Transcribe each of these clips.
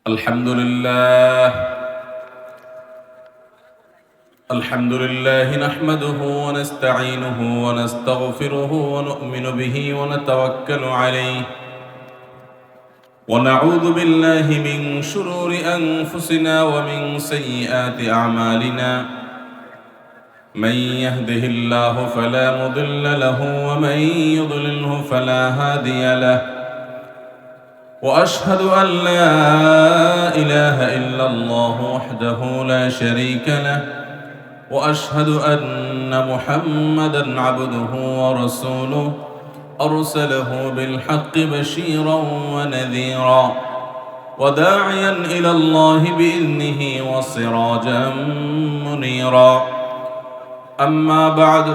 الحمد لله نحمده ونستعينه ونستغفره ونؤمن به ونتوكل عليه ونعوذ بالله من شرور أنفسنا ومن سيئات أعمالنا من يهده الله فلا مضل له ومن يضلله فلا هادي له وأشهد أن لا إله إلا الله وحده لا شريك له وأشهد أن محمدًا عبده ورسوله أرسله بالحق بشيرًا ونذيرًا وداعيًا إلى الله بإذنه وسراجًا منيرًا أما بعد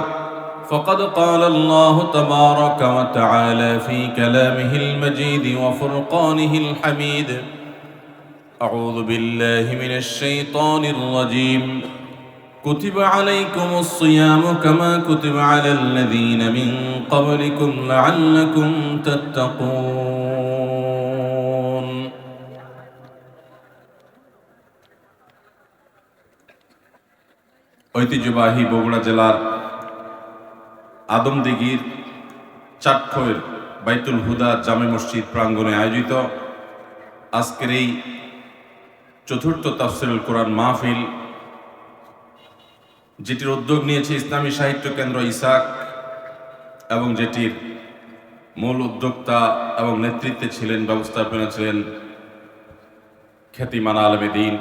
فقد قال الله تبارك وتعالى في كلامه المجيد وفرقانه الحميد أعوذ بالله من الشيطان الرجيم كتب عليكم الصيام كما كتب على الذين من قبلكم لعلكم تتقون ঐতিহ্যবাহী বগুড়া জেলার আদমদিঘির চাটখোয়ের বাইতুল হুদা জামে মসজিদ প্রাঙ্গণে আয়োজিত আজকের এই চতুর্থ তাফসীরুল কোরআন মাহফিল, যেটির উদ্যোগ নিয়েছে ইসলামী সাহিত্য কেন্দ্র ইসাক এবং যেটির মূল উদ্যোক্তা এবং নেতৃত্বে ছিলেন, ব্যবস্থাপনা ছিলেন খ্যাতিমান আলেমে দ্বীন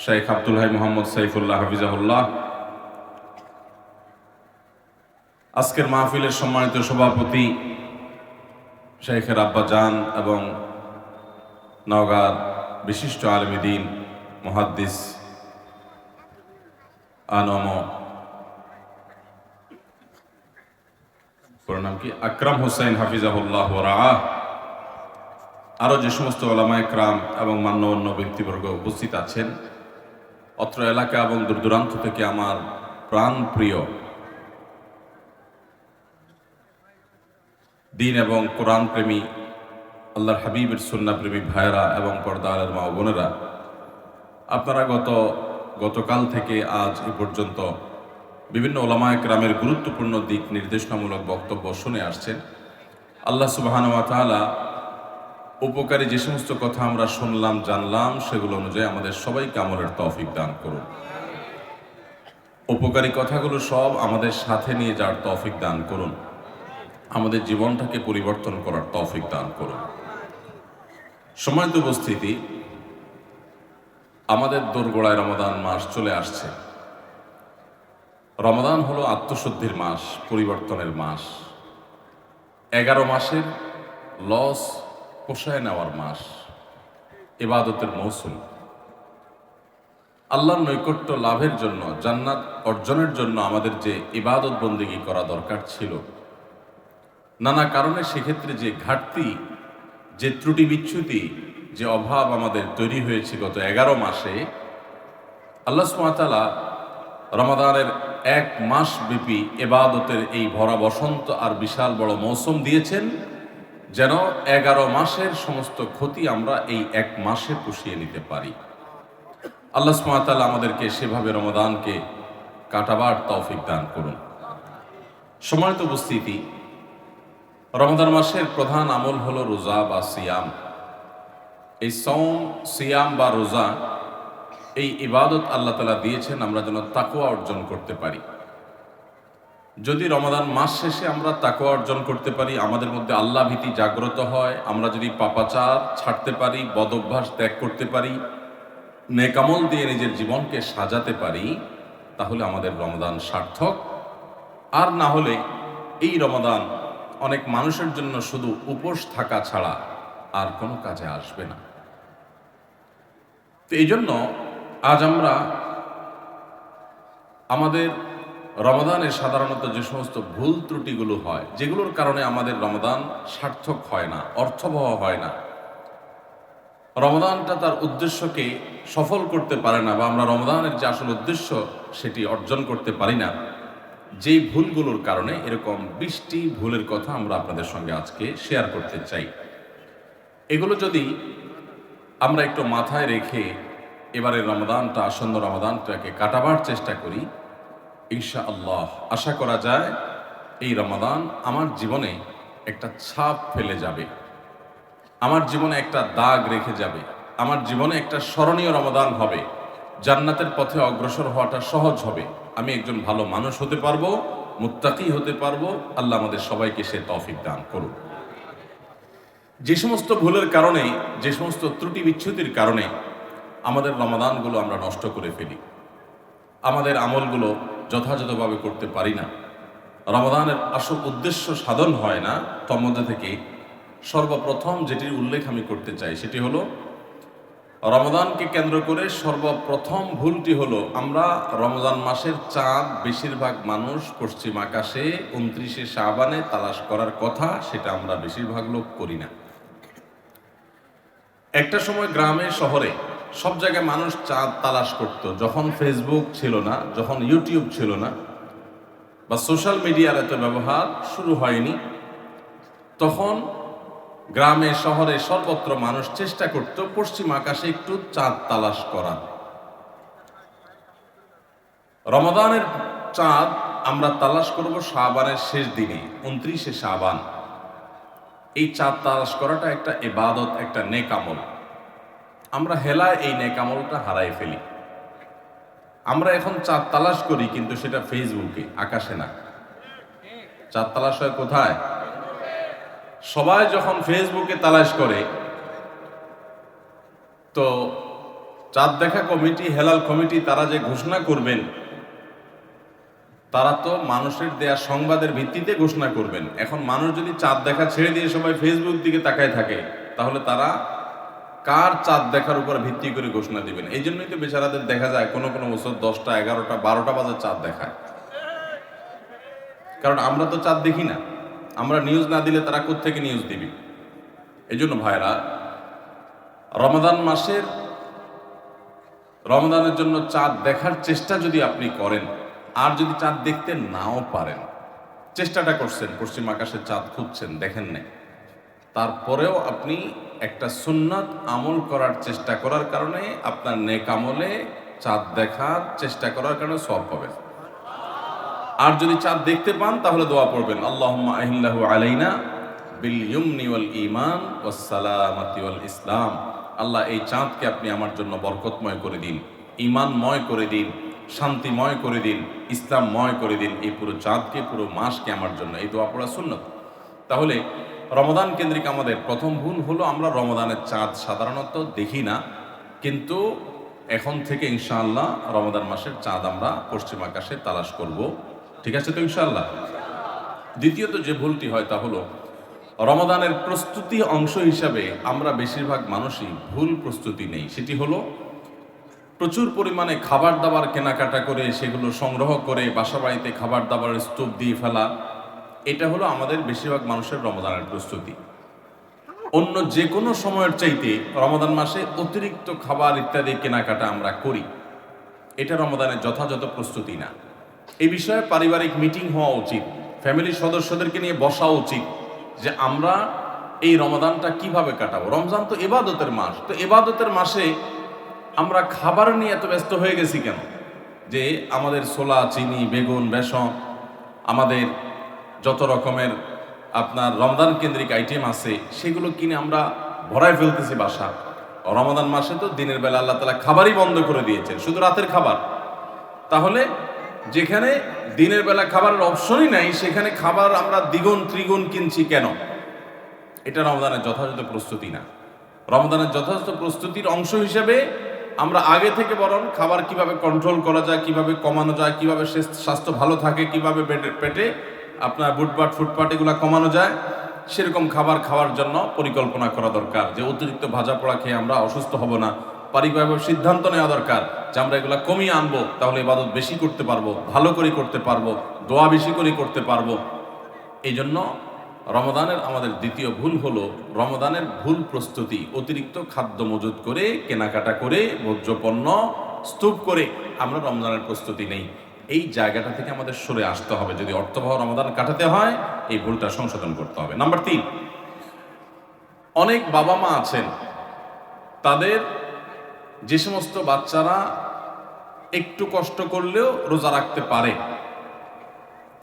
শেখ আব্দুল হাই মোহাম্মদ সাইফুল্লাহ হাফিজাহুল্লাহ। আজকের মাহফিলের সম্মানিত সভাপতি শেখের আব্বা জান এবং নওগাঁর বিশিষ্ট আলেমে দ্বীন মুহাদ্দিস আনম নাম কি আকরাম হোসেন হাফিজাহুল্লাহ রাআহ, আরো যে সমস্ত ওলামা ইকরাম এবং মান্যগণ্য ব্যক্তিবর্গ উপস্থিত আছেন, অত্র এলাকা এবং দূর দূরান্ত থেকে আমার প্রাণ প্রিয় দিন এবং কোরআন প্রেমী আল্লাহর হাবিবের সুন্নাহ প্রেমী ভাইয়েরা এবং পর্দা আলের মা ও বোনেরা, আপনারা গতকাল থেকে আজ এ পর্যন্ত বিভিন্ন ওলামা ইকরামের গুরুত্বপূর্ণ দিক নির্দেশনামূলক বক্তব্য শুনে আসছেন। আল্লাহ সুবহানাহু ওয়া তাআলা উপকারী যে সমস্ত কথা আমরা শুনলাম জানলাম, সেগুলো অনুযায়ী আমাদের সবাইকে আমলের তৌফিক দান করুন। উপকারী কথাগুলো সব আমাদের সাথে নিয়ে যাওয়ার তৌফিক দান করুন। আমাদের জীবনটাকে পরিবর্তন করার তৌফিক দান করুন। সম্মানিত উপস্থিতি, আমাদের দোরগোড়ায় রমাদান মাস চলে আসছে। রমাদান হলো আত্মশুদ্ধির মাস, পরিবর্তনের মাস, 11 মাসের লস পোষায় নেওয়ার মাস, ইবাদতের মৌসুম। আল্লাহর নৈকট্য লাভের জন্য, জান্নাত অর্জনের জন্য আমাদের যে ইবাদত বন্দেগী করা দরকার ছিল, নানা কারণে সেক্ষেত্রে যে ঘাটতি, যে ত্রুটি বিচ্যুতি, যে অভাব আমাদের তৈরি হয়েছে গত 11 মাসে, আল্লাহ সুবহানাহু ওয়া তাআলা রমাদানের 1 মাস ব্যাপী ইবাদতের এই ভরা বসন্ত আর বিশাল বড় মৌসুম দিয়েছেন, যেন 11 মাসের সমস্ত ক্ষতি আমরা এই 1 মাসে পুষিয়ে নিতে পারি। আল্লাহ সুবহানাহু ওয়া তাআলা আমাদেরকে সেভাবে রমাদানকে কাটাবার তৌফিক দান করুন। সম্মানিত উপস্থিতি, রমাদান মাসের প্রধান আমল হলো রোজা বা সিয়াম। এই সওম, সিয়াম বা রোজা, এই ইবাদত আল্লাহ তাআলা দিয়েছেন আমরা যেন তাকওয়া অর্জন করতে পারি। যদি রমাদান মাস শেষে আমরা তাকওয়া অর্জন করতে পারি, আমাদের মধ্যে আল্লাহ ভীতি জাগ্রত হয়, আমরা যদি পাপাচার ছাড়তে পারি, বদ অভ্যাস ত্যাগ করতে পারি, নেক আমল দিয়ে নিজের জীবনকে সাজাতে পারি, তাহলে আমাদের রমাদান সার্থক। আর না হলে এই রমাদান অনেক মানুষের জন্য শুধু উপোস থাকা ছাড়া আর কোনো কাজে আসবে না। তো এই জন্য আজ আমরা আমাদের রমাদানের সাধারণত যে সমস্ত ভুল ত্রুটিগুলো হয়, যেগুলোর কারণে আমাদের রমাদান সার্থক হয় না, অর্থবহ হয় না, রমাদানটা তার উদ্দেশ্যকে সফল করতে পারে না, বা আমরা রমাদানের যে আসল উদ্দেশ্য সেটি অর্জন করতে পারি না, যেই ভুলগুলোর কারণে এরকম 20টি ভুলের কথা আমরা আপনাদের সঙ্গে আজকে শেয়ার করতে চাই। এগুলো যদি আমরা একটু মাথায় রেখে এবারে রমাদানটা, আসন্ন রমাদানটাকে কাটাবার চেষ্টা করি। ইনশাআল্লাহ আশা করা যায় এই রমাদান আমার জীবনে একটা ছাপ ফেলে যাবে, আমার জীবনে একটা দাগ রেখে যাবে, আমার জীবনে একটা স্মরণীয় রমাদান হবে, জান্নাতের পথে অগ্রসর হওয়াটা সহজ হবে, আমি একজন ভালো মানুষ হতে পারবো, মুত্তাকি হতে পারবো। আল্লাহ আমাদের সবাইকে সে তৌফিক দান করুন। যে সমস্ত ভুলের কারণে, যে সমস্ত ত্রুটি বিচ্ছুতির কারণে আমাদের রমাদানগুলো আমরা নষ্ট করে ফেলি, আমাদের আমলগুলো যথাযথভাবে করতে পারি না, রমাদানের আসল উদ্দেশ্য সাধন হয় না, তার মধ্যে থেকে সর্বপ্রথম যেটির উল্লেখ আমি করতে চাই সেটি হলো রমাদানকে কেন্দ্র করে সর্বপ্রথম ভুলটি হলো আমরা রমজান মাসের চাঁদ বেশিরভাগ মানুষ পশ্চিম আকাশে 29শে শাবানে তালাশ করার কথা, সেটা আমরা বেশিরভাগ লোক করি না। একটা সময় গ্রামে শহরে সব জায়গায় মানুষ চাঁদ তালাশ করত, যখন ফেসবুক ছিল না, যখন ইউটিউব ছিল না বা সোশ্যাল মিডিয়ার এত ব্যবহার শুরু হয়নি, তখন গ্রামে শহরে সর্বত্র মানুষ চেষ্টা করত পশ্চিম আকাশে একটু চাঁদ তালাশ করা। রমাদানের চাঁদ আমরা তালাশ করব শাবানের শেষ দিনে, 29শে শাবান। এই চাঁদ তালাশ করাটা একটা ইবাদত, একটা নেক আমল। আমরা হেলায় এই নেক আমলটা হারাই ফেলি। আমরা এখন চাঁদ তালাশ করি কিন্তু সেটা ফেসবুকে, আকাশে না। চাঁদ তালাশ হয় কোথায়? সবাই যখন ফেসবুকে তালাশ করে, তো চাঁদ দেখা কমিটি, হেলাল কমিটি, তারা যে ঘোষণা করবেন, তারা তো মানুষের দেয়া সংবাদের ভিত্তিতে ঘোষণা করবেন। এখন মানুষ যদি চাঁদ দেখা ছেড়ে দিয়ে সবাই ফেসবুক দিকে তাকায় থাকে, তাহলে তারা কার চাঁদ দেখার উপর ভিত্তি করে ঘোষণা দিবেন? এই জন্যই তো বেচারাদের দেখা যায় কোনো কোনো বছর 10টা, 11টা, 12টা বাজে চাঁদ দেখায়। কারণ আমরা তো চাঁদ দেখি না, আমরা নিউজ না দিলে তারা কোত্থেকে নিউজ দিবে? এই জন্য ভাইরা, রমাদান মাসের, রমাদানের জন্য চাঁদ দেখার চেষ্টা যদি আপনি করেন, আর যদি চাঁদ দেখতে নাও পারেন, চেষ্টাটা করছেন, পশ্চিম আকাশে চাঁদ খুঁজছেন, দেখেন নাই, তারপরেও আপনি একটা সুন্নাত আমল করার চেষ্টা করার কারণে আপনার নেক আমলে চাঁদ দেখার চেষ্টা করার কারণে সওয়াব পাবেন। আর যদি চাঁদ দেখতে পান তাহলে দোয়া পড়বেন, আল্লাহুম্মা আহিল্লাহু আলাইনা বিল ইয়ুমনি ওয়াল ঈমান ওয়াস সালামাতি ওয়াল ইসলাম। আল্লাহ, এই চাঁদকে আপনি আমার জন্য বরকতময় করে দিন, ঈমানময় করে দিন, শান্তিময় করে দিন, ইসলামময় করে দিন। এই পুরো চাঁদকে, পুরো মাসকে আমার জন্য, এই দোয়া পড়া সুন্নত। তাহলে রমাদান কেন্দ্রিক আমাদের প্রথম ভুল হলো আমরা রমাদানের চাঁদ সাধারণত দেখি না, কিন্তু এখন থেকে ইনশাআল্লাহ রমাদান মাসের চাঁদ আমরা পশ্চিম আকাশে তালাশ করব। ঠিক আছে তো ইনশাআল্লাহ? দ্বিতীয়ত যে ভুলটি হয় তা হলো রমাদানের প্রস্তুতি অংশ হিসাবে আমরা বেশিরভাগ মানুষই ভুল প্রস্তুতি নেই। সেটি হলো প্রচুর পরিমাণে খাবার দাবার কেনাকাটা করে সেগুলো সংগ্রহ করে বাসা বাড়িতে খাবার দাবারের স্টোভ দিয়ে ফেলা। এটা হলো আমাদের বেশিরভাগ মানুষের রমাদানের প্রস্তুতি। অন্য যে কোনো সময়ের চাইতে রমাদান মাসে অতিরিক্ত খাবার ইত্যাদি কেনাকাটা আমরা করি, এটা রমাদানের যথাযথ প্রস্তুতি না। এই বিষয়ে পারিবারিক মিটিং হওয়া উচিত, ফ্যামিলির সদস্যদেরকে নিয়ে বসা উচিত যে আমরা এই রমাদানটা কিভাবে কাটাবো। রমজান তো ইবাদতের মাস, তো ইবাদতের মাসে আমরা খাবার নিয়ে এত ব্যস্ত হয়ে গেছি কেন? যে আমাদের ছোলা, চিনি, বেগুন, বেসন, আমাদের যত রকমের আপনার রমজান কেন্দ্রিক আইটেম আছে সেগুলো কিনে আমরা ভরায় ফেলতেছি বাসা। রমাদান মাসে তো দিনের বেলা আল্লাহ তাআলা খাবারই বন্ধ করে দিয়েছেন, শুধু রাতের খাবার। তাহলে যেখানে দিনের বেলা খাবারের অপশনই নাই, সেখানে খাবার আমরা দ্বিগুণ ত্রিগুণ কিনছি কেন? এটা রমজানের যথাযথ প্রস্তুতি না। রমজানের যথাযথ প্রস্তুতির অংশ হিসেবে আমরা আগে থেকে বরং খাবার কিভাবে কন্ট্রোল করা যায়, কিভাবে কমানো যায়, কিভাবে স্বাস্থ্য ভালো থাকে, কিভাবে পেটে আপনার বুটপাট ফুটপাট এগুলো কমানো যায়, সেরকম খাবার খাওয়ার জন্য পরিকল্পনা করা দরকার। যে অতিরিক্ত ভাজা পোড়া খেয়ে আমরা অসুস্থ হব না, পারিবারিক সিদ্ধান্ত নেওয়া দরকার যে আমরা এগুলো কমিয়ে আনবো, তাহলে ইবাদত বেশি করতে পারবো, ভালো করে করতে পারবো, দোয়া বেশি করে করতে পারবো। এই জন্য রমাদানের আমাদের দ্বিতীয় ভুল হলো রমাদানের ভুল প্রস্তুতি। অতিরিক্ত খাদ্য মজুত করে, কেনাকাটা করে, ভোজ্যপণ্য স্তূপ করে আমরা রমজানের প্রস্তুতি নেই। এই জায়গাটা থেকে আমাদের সরে আসতে হবে। যদি অর্থবহ রমাদান কাটাতে হয়, এই ভুলটা সংশোধন করতে হবে। নাম্বার 3, অনেক বাবা মা আছেন তাদের যে সমস্ত বাচ্চারা একটু কষ্ট করলেও রোজা রাখতে পারে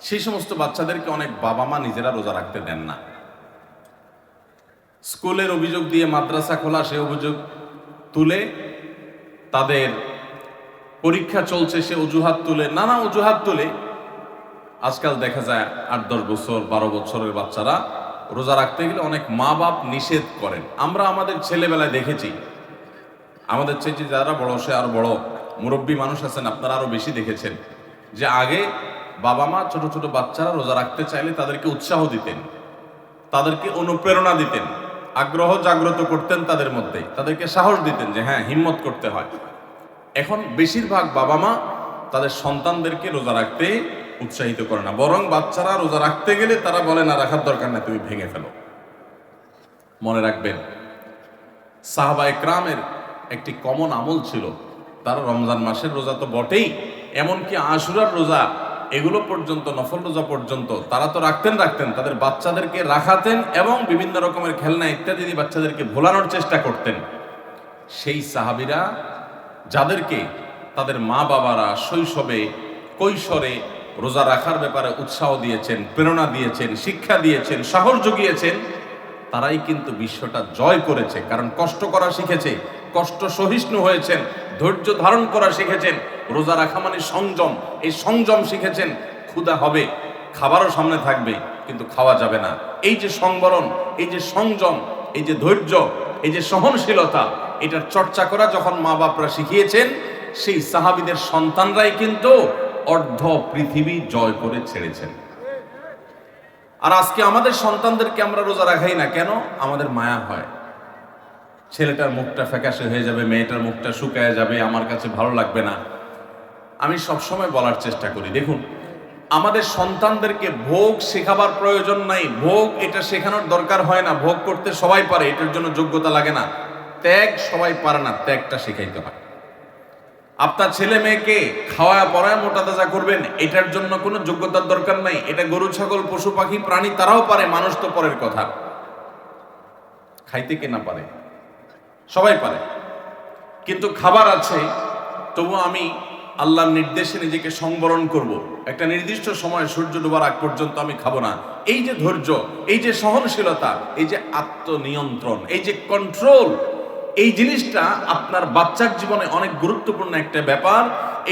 সেই সমস্ত বাচ্চাদেরকে অনেক বাবা মা নিজেরা রোজা রাখতে দেন না। স্কুলের অভিযোগ দিয়ে মাদ্রাসা খোলা সে অভিযোগ তুলে, তাদের পরীক্ষা চলছে সে অজুহাত তুলে, নানা অজুহাত তুলে আজকাল দেখা যায় 8-10 বছর 12 বছরের বাচ্চারা রোজা রাখতে গেলে অনেক মা বাপ নিষেধ করেন। আমরা আমাদের ছেলেবেলায় দেখেছি, আমাদের চেয়ে যারা বড় সে আর বড় মুরব্বী মানুষ আছেন আপনারা আরো বেশি দেখেছেন, যে আগে বাবা মা ছোট ছোট বাচ্চারা রোজা রাখতে চাইলে তাদেরকে উৎসাহ দিতেন, তাদেরকে অনুপ্রেরণা দিতেন, আগ্রহ জাগ্রত করতেন তাদের মধ্যে, তাদেরকে সাহস দিতেন যে হ্যাঁ হিম্মত করতে হয়। এখন বেশিরভাগ বাবা মা তাদের সন্তানদেরকে রোজা রাখতে উৎসাহিত করে না, বরং বাচ্চারা রোজা রাখতে গেলে তারা বলে না রাখার দরকার না, তুমি ভেঙে ফেলো। মনে রাখবেন, সাহাবায়ে কেরামের একটি কমন আমল ছিল, তারা রমজান মাসের রোজা তো বটেই, এমনকি আশুরার রোজা এগুলো পর্যন্ত, নফল রোজা পর্যন্ত তারা তো রাখতেন, তাদের বাচ্চাদেরকে রাখাতেন এবং বিভিন্ন রকমের খেলনা ইত্যাদি দিয়ে বাচ্চাদেরকে ভোলানোর চেষ্টা করতেন। সেই সাহাবীরা যাদেরকে তাদের মা বাবারা শৈশবে কৈশোরে রোজা রাখার ব্যাপারে উৎসাহ দিয়েছেন, প্রেরণা দিয়েছেন, শিক্ষা দিয়েছেন, সাহস জুগিয়েছেন, তারাই কিন্তু বিশ্বটা জয় করেছে। কারণ কষ্ট করা শিখেছে, কষ্ট সহিষ্ণু হয়েছেন, ধৈর্য ধারণ করা শিখেছেন। রোজা রাখা মানে সংযম, এই সংযম শিখেছেন। ক্ষুধা হবে, খাবারও সামনে থাকবে, কিন্তু খাওয়া যাবে না। এই যে সংবরণ, এই যে সংযম, এই যে ধৈর্য, এই যে সহনশীলতা, এটার চর্চা করা যখন মা বাপরা শিখিয়েছেন, সেই সাহাবীদের সন্তানরাই কিন্তু অর্ধ পৃথিবী জয় করে ছেড়েছেন। আর আজকে আমাদের সন্তানদেরকে আমরা রোজা রাখাই না কেন? আমাদের মায়া হয়, ছেলেটার মুখটা ফ্যাকাশে হয়ে যাবে, মেয়েটার মুখটা শুকায় যাবে, আমার কাছে ভালো লাগবে না। আমি সবসময় বলার চেষ্টা করি, দেখুন আমাদের সন্তানদেরকে ভোগ শেখাবার প্রয়োজন নাই, ভোগ এটা শেখানোর দরকার হয় না। ভোগ করতে সবাই পারে, এটার জন্য যোগ্যতা লাগে না। ত্যাগ সবাই পারে না, ত্যাগটা শেখাইতে হয়। আপনার ছেলে মেয়েকে খাওয়া পড়ায় মোটা তাজা করবেন, এটার জন্য কোনো যোগ্যতার দরকার নাই। এটা গরু ছাগল পশু পাখি প্রাণী তারাও পারে, মানুষ তো পরের কথা। খাইতে কে না পারে? সবাই পারে। কিন্তু খাবার আছে, তবু আমি আল্লাহর নির্দেশে নিজেকে সংবরণ করব। একটা নির্দিষ্ট সময় সূর্য ডোবার আগ পর্যন্ত আমি খাবো না। এই যে ধৈর্য, এই যে সহনশীলতা, এই যে আত্মনিয়ন্ত্রণ, এই যে কন্ট্রোল, এই জিনিসটা আপনার বাচ্চার জীবনে অনেক গুরুত্বপূর্ণ একটা ব্যাপার।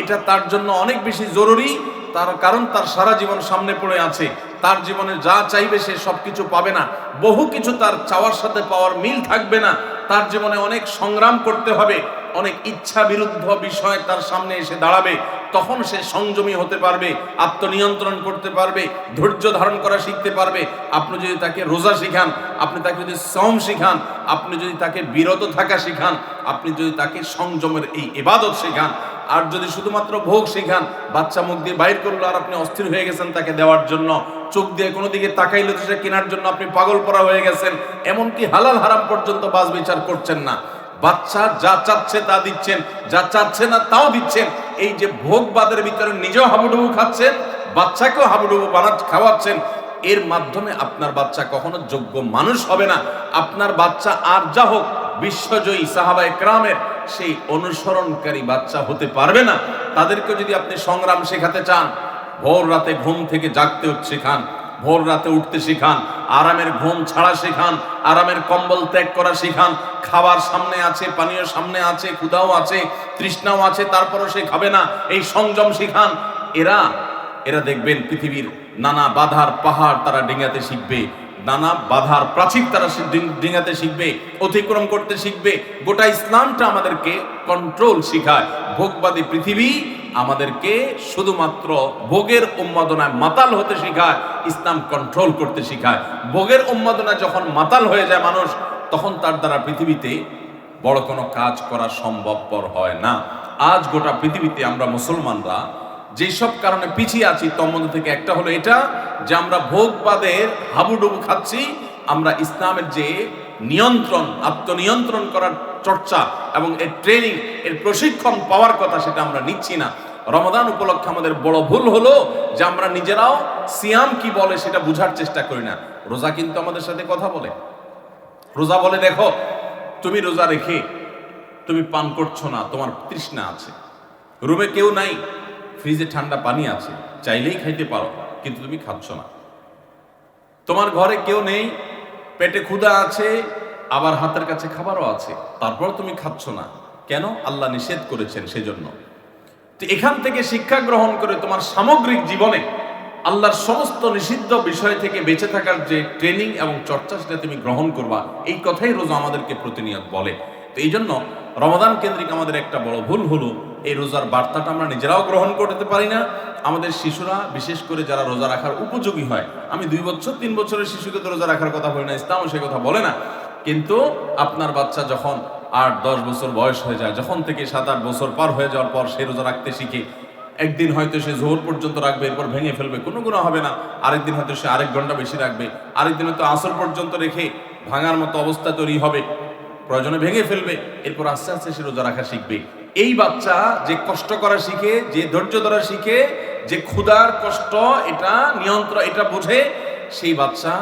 এটা তার জন্য অনেক বেশি জরুরি, তার কারণ তার সারা জীবন সামনে পড়ে আছে। তার জীবনে যা চাইবে সে সবকিছু পাবে না, বহু কিছু তার চাওয়ার সাথে পাওয়ার মিল থাকবে না। তার জীবনে অনেক সংগ্রাম করতে হবে, অনেক ইচ্ছা বিরুদ্ধ বিষয় তার সামনে এসে দাঁড়াবে। তখন সে সংযমী হতে পারবে, আত্মনিয়ন্ত্রণ করতে পারবে, ধৈর্য ধারণ করা শিখতে পারবে। আপনি যদি তাকে রোজা শিখান, আপনি তাকে যদি সওম শিখান, আপনি যদি তাকে বিরত থাকা শিখান, আপনি যদি তাকে সংযমের এই ইবাদত শিখান, আর যদি শুধুমাত্র ভোগ শিখান, বাচ্চা মুখ দিয়ে বাইর করলো আর আপনি অস্থির হয়ে গেছেন তাকে দেওয়ার জন্য, চোখ দিয়ে কোনো দিকে তাকাইলে সেটা কেনার জন্য আপনি পাগল পড়া হয়ে গেছেন, এমনকি হালাল হারাম পর্যন্ত বাজ বিচার করছেন না। বাচ্চা যা চাচ্ছে তা দিচ্ছেন, যা চাচ্ছে না তাও দিচ্ছেন। এই যে ভোগবাদের ভিতরে নিজেও হাবুডুবু খাচ্ছেন, বাচ্চাকেও হাবুডুবু খাওয়াচ্ছেন, এর মাধ্যমে আপনার বাচ্চা কখনো যোগ্য মানুষ হবে না। আপনার বাচ্চা আর যা হোক, বিশ্বজয়ী সাহাবায়ে কেরামের সেই অনুসরণকারী বাচ্চা হতে পারবে না। তাদেরকে যদি আপনি সংগ্রাম শেখাতে চান, ভোর রাতে ঘুম থেকে জাগতে শেখান, ভোর রাতে উঠতে শিখান, আরামের ঘুম ছাড়া শেখান, আরামের কম্বল ত্যাগ করা শিখান। খাবার সামনে আছে, পানীয় সামনে আছে, ক্ষুধাও আছে, তৃষ্ণাও আছে, তারপরও সে খাবে না, এই সংযম শিখান। এরা দেখবেন পৃথিবীর নানা বাধার পাহাড় তারা ডিঙাতে শিখবে, নানা বাধার প্রাচীর তারা ডিঙাতে শিখবে, অতিক্রম করতে শিখবে। গোটা ইসলামটা আমাদেরকে কন্ট্রোল শিখায়। ভোগবাদী পৃথিবী আমাদেরকে শুধুমাত্র ভোগের উন্মাদনায় মাতাল হতে শিখায়, ইসলাম কন্ট্রোল করতে শিখায়। ভোগের উন্মাদনায় যখন মাতাল হয়ে যায় মানুষ, তখন তার দ্বারা পৃথিবীতে বড় কোনো কাজ করা সম্ভবপর হয় না। আজ গোটা পৃথিবীতে আমরা মুসলমানরা যেসব কারণে পিছিয়ে আছি, তার মধ্যে থেকে একটা হলো এটা যে আমরা ভোগবাদের হাবুডুবু খাচ্ছি। আমরা ইসলামের যে নিয়ন্ত্রণ, আত্মনিয়ন্ত্রণ করার চর্চা এবং এর ট্রেনিং, এর প্রশিক্ষণ পাওয়ার কথা, সেটা আমরা নিচ্ছি না। রমাদান উপলক্ষে আমাদের বড় ভুল হলো যে আমরা নিজেরাও সিয়াম কি বলে সেটা বুঝার চেষ্টা করি না। রোজা কিন্তু আমাদের সাথে কথা বলে। রোজা বলে, দেখো তুমি রোজা রেখে তুমি পান করছো না, তোমার তৃষ্ণা আছে, রুমে কেউ নাই, ফ্রিজে ঠান্ডা পানি আছে, চাইলেই খাইতে পারো, কিন্তু তুমি খাচ্ছ না। তোমার ঘরে কেউ নেই, পেটে ক্ষুধা আছে, আবার হাতের কাছে খাবারও আছে, তারপর তুমি খাচ্ছ না কেন? আল্লাহ নিষেধ করেছেন সেজন্য। তো এখান থেকে শিক্ষা গ্রহণ করে তোমার সামগ্রিক জীবনে আল্লাহর সমস্ত নিষিদ্ধ বিষয় থেকে বেঁচে থাকার যে ট্রেনিং এবং চর্চা, সেটা তুমি গ্রহণ করবা, এই কথাই রোজা আমাদেরকে প্রতিনিয়ত বলে। তো এই জন্য রমাদান কেন্দ্রিক আমাদের একটা বড় ভুল হলো, এই রোজার বার্তাটা আমরা নিজেরাও গ্রহণ করতে পারি না। আমাদের শিশুরা, বিশেষ করে যারা রোজা রাখার উপযোগী হয়, আমি 2 বছর 3 বছরের শিশুকে তো রোজা রাখার কথা বলি না, ইসলামও সে কথা বলে না, কিন্তু আপনার বাচ্চা যখন 8-10 বছর বয়স হয়ে যায়, যখন থেকে 7-8 বছর পার হয়ে যাওয়ার পর সে রোজা রাখতে শিখে, একদিন হয়তো সে জোহর পর্যন্ত রাখবে, এরপর ভেঙে ফেলবে, কোনো গুনাহ হবে না। আরেকদিন হয়তো সে আরেক ঘন্টা বেশি রাখবে, আরেকদিন হয়তো আসর পর্যন্ত রেখে ভাঙার মতো অবস্থা তৈরি হবে, প্রয়োজনে ভেঙে ফেলবে, এরপর আস্তে আস্তে সে রোজা রাখা শিখবে। এই বাচ্চা যে কষ্ট করা শিখে, যে ধৈর্য ধরা শিখে, যে ক্ষুধার কষ্ট এটা নিয়ন্ত্রণ এটা বোঝে, সেই বাচ্চা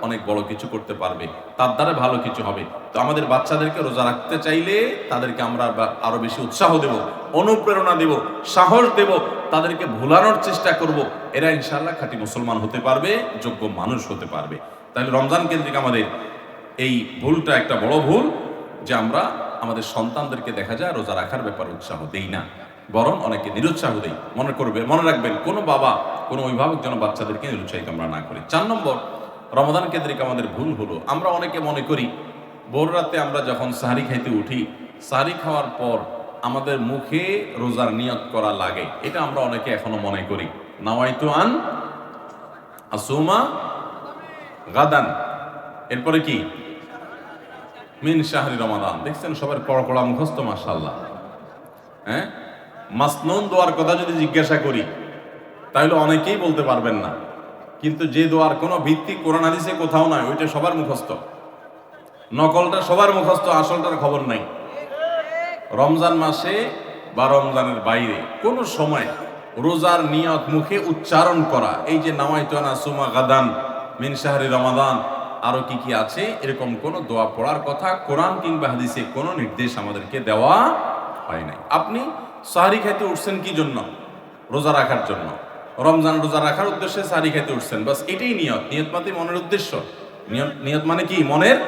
অনেক বড় কিছু করতে পারবে, তার দ্বারা ভালো কিছু হবে। তো আমাদের বাচ্চাদেরকে রোজা রাখতে চাইলে তাদেরকে আমরা আরো বেশি উৎসাহ দেব, অনুপ্রেরণা দেব, সাহস দেব, তাদেরকে ভুলানোর চেষ্টা করব, এরা ইনশাআল্লাহ খাঁটি মুসলমান হতে পারবে, যোগ্য মানুষ হতে পারবে। তাহলে রমজান কেন্দ্রিক আমাদের এই ভুলটা একটা বড় ভুল, যে আমরা আমাদের সন্তানদেরকে দেখা যায় রোজা রাখার ব্যাপারে উৎসাহ দেই না, বরং অনেকে নিরুৎসাহ দেই। মনে রাখবেন, কোনো বাবা, কোনো অভিভাবক যেন বাচ্চাদেরকে নিরুৎসাহিত আমরা না করি। 4 নম্বর রমাদান কেন্দ্রিক আমাদের ভুল হলো, আমরা অনেকে মনে করি ভোর রাতে আমরা যখন সাহারি খাইতে উঠি, সাহারি খাওয়ার পর আমাদের মুখে রোজার নিয়ত করা লাগে। এটা আমরা অনেকে এখনো মনে করি, নাওয়াইতু আন আসুমা গাদান, এরপরে কি মিন শাহরি রমাদান। দেখছেন সবার কড়কড়া মুখস্থ, মাশাআল্লাহ। হ্যাঁ, মাসনুন দোয়ার কথা যদি জিজ্ঞাসা করি তাহলে অনেকেই বলতে পারবেন না, কিন্তু যে দোয়ার কোনো ভিত্তি কোরআন হাদিসে কোথাও নাই, ওইটা সবার মুখস্থ, নকলটা সবার মুখস্থ, আসলটার খবর নাই। রমজান মাসে বা রমজানের বাইরে কোনো সময় রোজার নিয়ত মুখে উচ্চারণ করা, এই যে নাওয়াইতু আন আসুমা গাদান মিন শাহরি রমাদান, আরো কি কি আছে, এরকম কোন দোয়া পড়ার কথা কোরআন কিংবা হাদিসে কোনো নির্দেশ আমাদেরকে দেওয়া হয় নাই। আপনি সাহারি খাইতে উঠছেন কি জন্য? রোজা রাখার জন্য। রমজান রোজা রাখার উদ্দেশ্যে সাহারি খাইতে উঠছেন, বাস এটাই নিয়ত। নিয়ত মানে মনের উদ্দেশ্য, নিয়ত মানে কি? মনের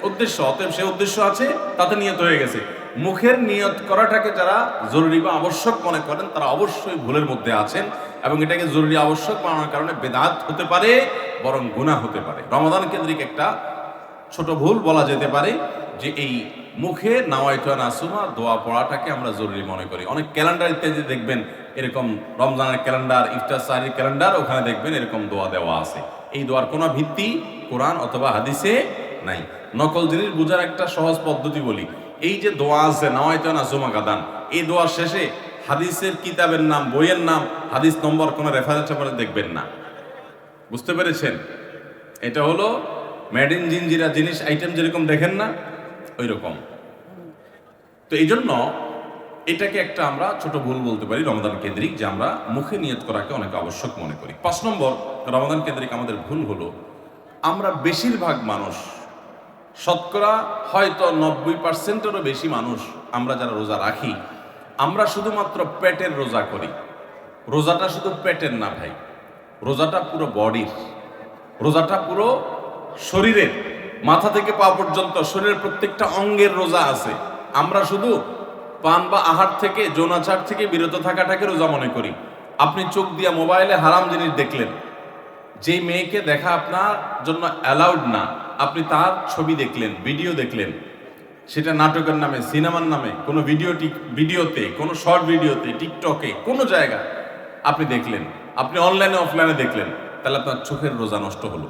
উদ্দেশ্য। অতএব সে উদ্দেশ্য আছে, তাতে নিয়ত হয়ে গেছে। মুখের নিয়ত করাটাকে যারা জরুরি বা আবশ্যক মনে করেন, তারা অবশ্যই ভুলের মধ্যে আছেন, এবং এটাকে জরুরি আবশ্যক মানার কারণে বেদাত হতে পারে, বরং গুনাহ হতে পারে। রমাদান কেন্দ্রিক একটা ছোট ভুল বলা যেতে পারে যে এই মুখে নাওয়াইতু আন আসুমা দোয়া পড়াটাকে আমরা জরুরি মনে করি। অনেক ক্যালেন্ডার ইত্যাদি দেখবেন, এরকম রমজানের ক্যালেন্ডার, ইফতার সাহরির ক্যালেন্ডার, ওখানে দেখবেন এরকম দোয়া দেওয়া আছে। এই দোয়ার কোনো ভিত্তি কোরআন অথবা হাদিসে নাই। নকল জিনিস বোঝার একটা সহজ পদ্ধতি বলি, এই যে দোয়া আছে নাওয়াইতু আন আসুমা গাদান, এই দোয়ার শেষে হাদিসের কিতাবের নাম, বইয়ের নাম, হাদিস নম্বর, কোনো রেফারেন্স দেখবেন না। বুঝতে পেরেছেন? এটা হলো মেড ইন জিনজিরা জিনিস আইটেম যেরকম দেখেন না, ওই রকম। তো এই জন্য এটাকে একটা আমরা ছোট ভুল বলতে পারি রমাদান কেন্দ্রিক, যে আমরা মুখে নিয়ত করাকে অনেক আবশ্যক মনে করি। 5 নম্বর রমাদান কেন্দ্রিক আমাদের ভুল হলো, আমরা বেশিরভাগ মানুষ, শতকরা হয়তো 90%-এরও বেশি মানুষ, আমরা যারা রোজা রাখি, আমরা শুধুমাত্র পেটের রোজা করি। রোজাটা শুধু পেটের না ভাই, রোজাটা পুরো বডির, রোজাটা পুরো শরীরের, মাথা থেকে পা পর্যন্ত শরীরের প্রত্যেকটা অঙ্গের রোজা আছে। আমরা শুধু পান বা আহার থেকে, যৌনাচার থেকে বিরত থাকাটাকে রোজা মনে করি। আপনি চোখ দিয়া মোবাইলে হারাম জিনিস দেখলেন, যেই মেয়েকে দেখা আপনার জন্য অ্যালাউড না, আপনি তার ছবি দেখলেন, ভিডিও দেখলেন, সেটা নাটকের নামে, সিনেমার নামে, কোনো ভিডিওতে, কোনো শর্ট ভিডিওতে, টিকটকে, কোনো জায়গা আপনি দেখলেন, আপনি অনলাইনে অফলাইনে দেখলেন, তাহলে আপনার চোখের রোজা নষ্ট হলো।